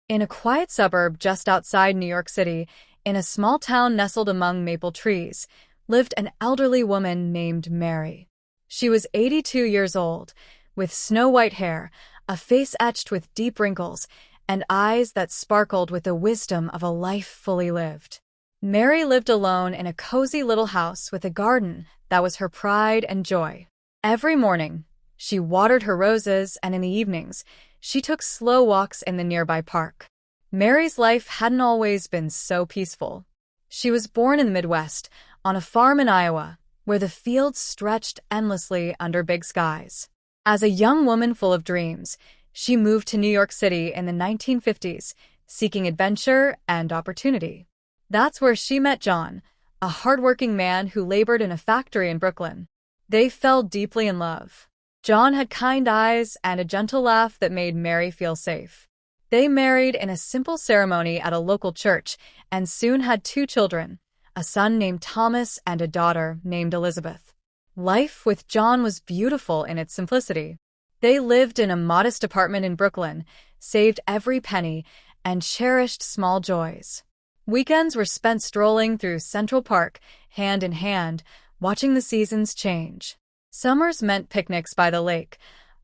In a quiet suburb just outside New York City, in a small town nestled among maple trees, lived an elderly woman named Mary. She was 82 years old, with snow-white hair, a face etched with deep wrinkles, and eyes that sparkled with the wisdom of a life fully lived. Mary lived alone in a cozy little house with a garden that was her pride and joy. Every morning, she watered her roses, and in the evenings, she took slow walks in the nearby park. Mary's life hadn't always been so peaceful. She was born in the Midwest, on a farm in Iowa, where the fields stretched endlessly under big skies. As a young woman full of dreams, she moved to New York City in the 1950s, seeking adventure and opportunity. That's where she met John, a hardworking man who labored in a factory in Brooklyn. They fell deeply in love. John had kind eyes and a gentle laugh that made Mary feel safe. They married in a simple ceremony at a local church and soon had 2 children, a son named Thomas and a daughter named Elizabeth. Life with John was beautiful in its simplicity. They lived in a modest apartment in Brooklyn, saved every penny, and cherished small joys. Weekends were spent strolling through Central Park, hand in hand, watching the seasons change. Summers meant picnics by the lake,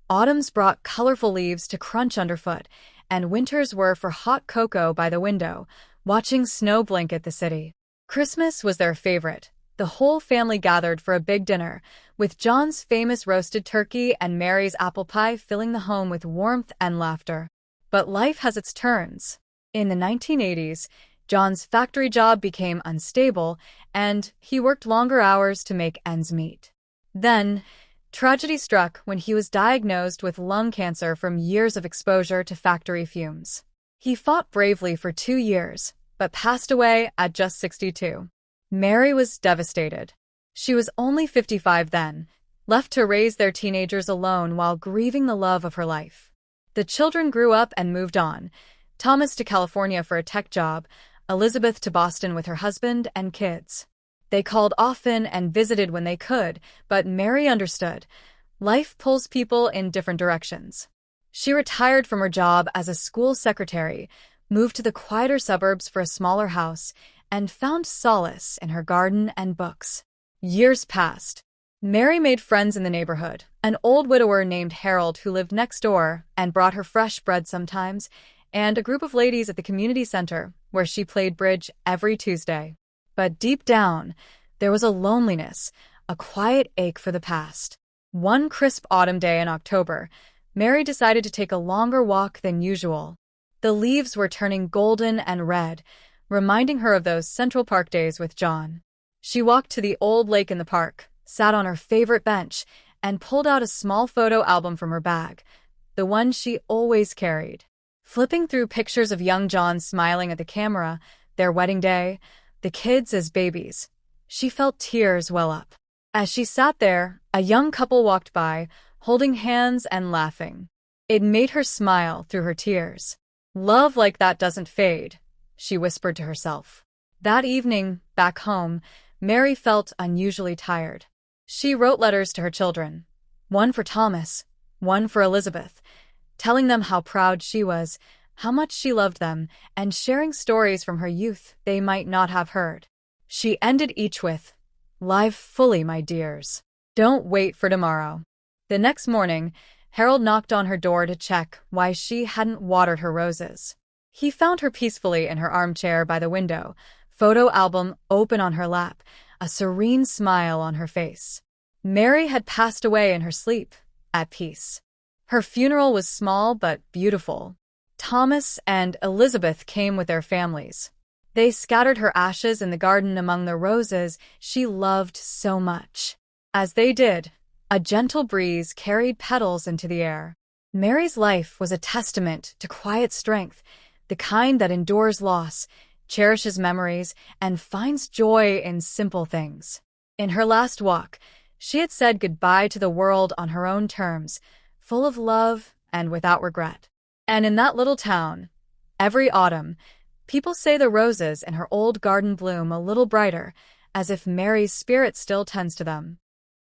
autumns brought colorful leaves to crunch underfoot, and winters were for hot cocoa by the window, watching snow blanket the city. Christmas was their favorite. The whole family gathered for a big dinner, with John's famous roasted turkey and Mary's apple pie filling the home with warmth and laughter. But life has its turns. In the 1980s, John's factory job became unstable, and he worked longer hours to make ends meet. Then, tragedy struck when he was diagnosed with lung cancer from years of exposure to factory fumes. He fought bravely for 2 years, but passed away at just 62. Mary was devastated. She was only 55 then, left to raise their teenagers alone while grieving the love of her life. The children grew up and moved on, Thomas to California for a tech job, Elizabeth to Boston with her husband and kids. They called often and visited when they could, but Mary understood. Life pulls people in different directions. She retired from her job as a school secretary, moved to the quieter suburbs for a smaller house, and found solace in her garden and books. Years passed. Mary made friends in the neighborhood, an old widower named Harold who lived next door and brought her fresh bread sometimes, and a group of ladies at the community center, where she played bridge every Tuesday. But deep down, there was a loneliness, a quiet ache for the past. One crisp autumn day in October, Mary decided to take a longer walk than usual. The leaves were turning golden and red, reminding her of those Central Park days with John. She walked to the old lake in the park, sat on her favorite bench, and pulled out a small photo album from her bag, the one she always carried. Flipping through pictures of young John smiling at the camera, their wedding day, the kids as babies, she felt tears well up. As she sat there, a young couple walked by, holding hands and laughing. It made her smile through her tears. "Love like that doesn't fade," she whispered to herself. That evening, back home, Mary felt unusually tired. She wrote letters to her children, one for Thomas, one for Elizabeth, telling them how proud she was, how much she loved them, and sharing stories from her youth they might not have heard. She ended each with, "Live fully, my dears. Don't wait for tomorrow." The next morning, Harold knocked on her door to check why she hadn't watered her roses. He found her peacefully in her armchair by the window, photo album open on her lap, a serene smile on her face. Mary had passed away in her sleep, at peace. Her funeral was small but beautiful. Thomas and Elizabeth came with their families. They scattered her ashes in the garden among the roses she loved so much. As they did, a gentle breeze carried petals into the air. Mary's life was a testament to quiet strength, the kind that endures loss, cherishes memories, and finds joy in simple things. In her last walk, she had said goodbye to the world on her own terms, full of love and without regret. And in that little town, every autumn, people say the roses in her old garden bloom a little brighter, as if Mary's spirit still tends to them.